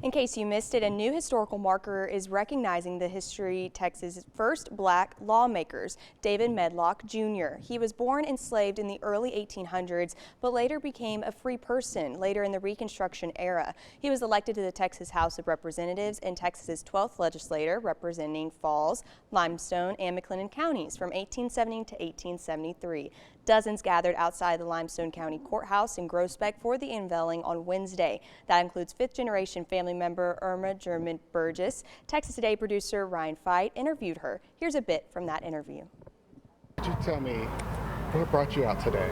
In case you missed it, a new historical marker is recognizing the history Texas' first black lawmakers, David Medlock Jr. He was born enslaved in the early 1800s, but later became a free person later in the Reconstruction era. He was elected to the Texas House of Representatives and Texas' 12th legislator, representing Falls, Limestone, and McLennan counties from 1870 to 1873. Dozens gathered outside the Limestone County Courthouse in Groesbeck for the unveiling on Wednesday. That includes fifth-generation family member Irma German-Burgess. Texas Today producer Ryan Fite interviewed her. Here's a bit from that interview. Could you tell me what brought you out today?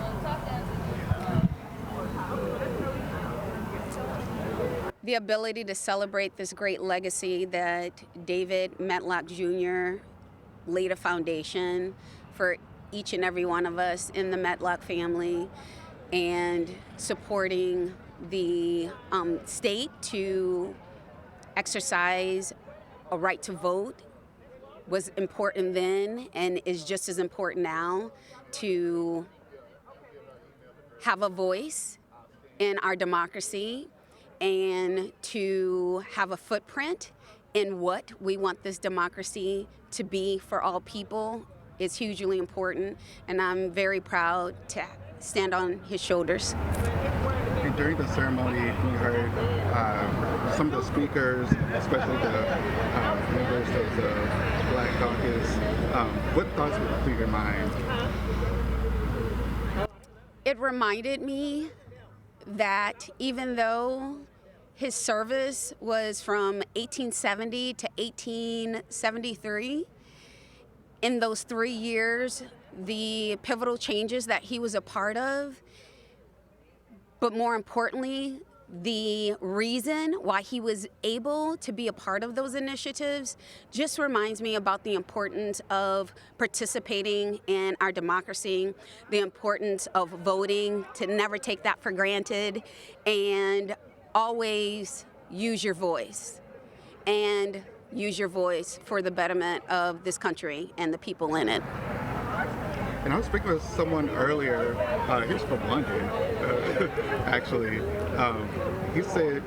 The ability to celebrate this great legacy that David Medlock Jr. laid a foundation for each and every one of us in the Medlock family, and supporting the state to exercise a right to vote was important then and is just as important now, to have a voice in our democracy and to have a footprint in what we want this democracy to be for all people is hugely important, and I'm very proud to stand on his shoulders. And during the ceremony, we heard some of the speakers, especially the members of the Black Caucus. What thoughts went through your mind? It reminded me that even though his service was from 1870 to 1873, in those 3 years, the pivotal changes that he was a part of, but more importantly, the reason why he was able to be a part of those initiatives just reminds me about the importance of participating in our democracy, the importance of voting, to never take that for granted, and always use your voice. And use your voice for the betterment of this country and the people in it. And I was speaking with someone earlier, he was from London, actually. He said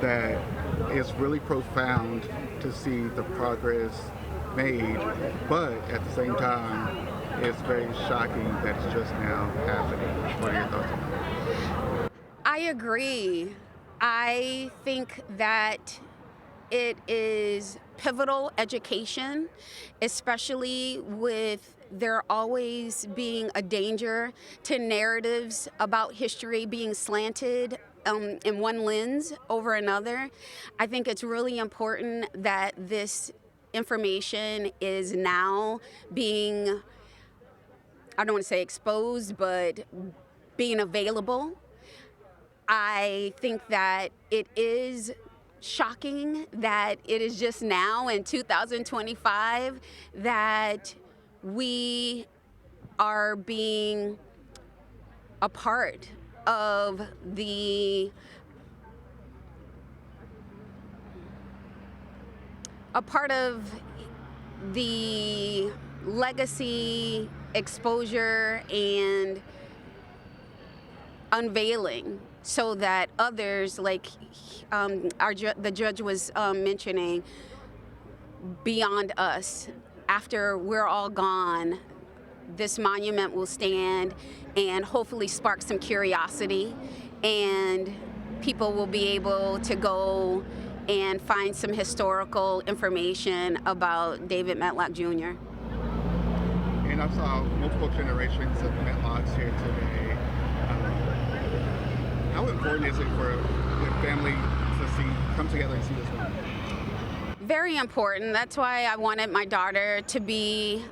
that it's really profound to see the progress made, but at the same time, it's very shocking that it's just now happening. What are your thoughts on that? I agree. I think that it is pivotal education, especially with there always being a danger to narratives about history being slanted in one lens over another. I think it's really important that this information is now being, I don't want to say exposed, but being available. I think that it is shocking that it is just now in 2025 that we are being a part of the legacy, exposure, and unveiling, so that others, like the judge was mentioning, beyond us, after we're all gone, this monument will stand and hopefully spark some curiosity, and people will be able to go and find some historical information about David Medlock Jr. And I saw multiple generations of Medlocks here today. How important is it for the family to come together and see this moment? Very important. That's why I wanted my daughter to be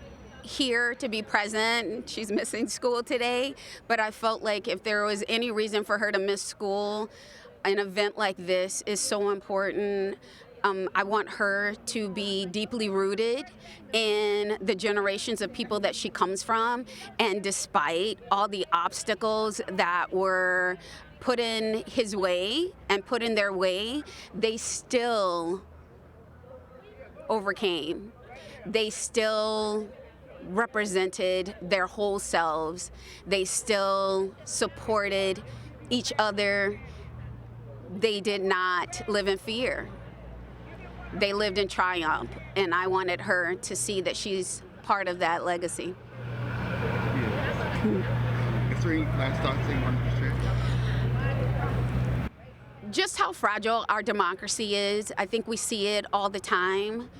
here, to be present. She's missing school today, but I felt like if there was any reason for her to miss school, an event like this is so important. I want her to be deeply rooted in the generations of people that she comes from, and despite all the obstacles that were put in his way and put in their way, they still overcame. They still represented their whole selves. They still supported each other they did not live in fear. They lived in triumph, and I wanted her to see that she's part of that legacy. Yeah. Is there any last thoughts that you wanted to share? Just how fragile our democracy is. I think we see it all the time.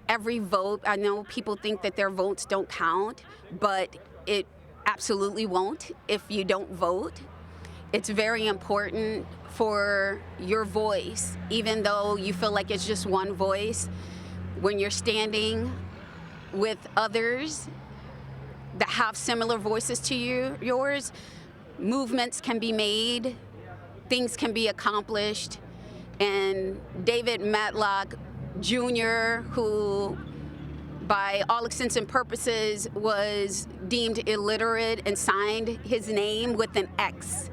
Every vote, I know people think that their votes don't count, but it absolutely won't if you don't vote. It's very important for your voice, even though you feel like it's just one voice. When you're standing with others that have similar voices to yours, movements can be made, things can be accomplished. And David Medlock Jr., who by all intents and purposes was deemed illiterate and signed his name with an X,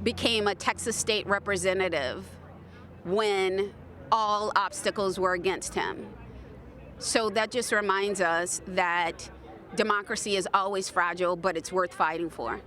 became a Texas state representative when all obstacles were against him. So that just reminds us that democracy is always fragile, but it's worth fighting for.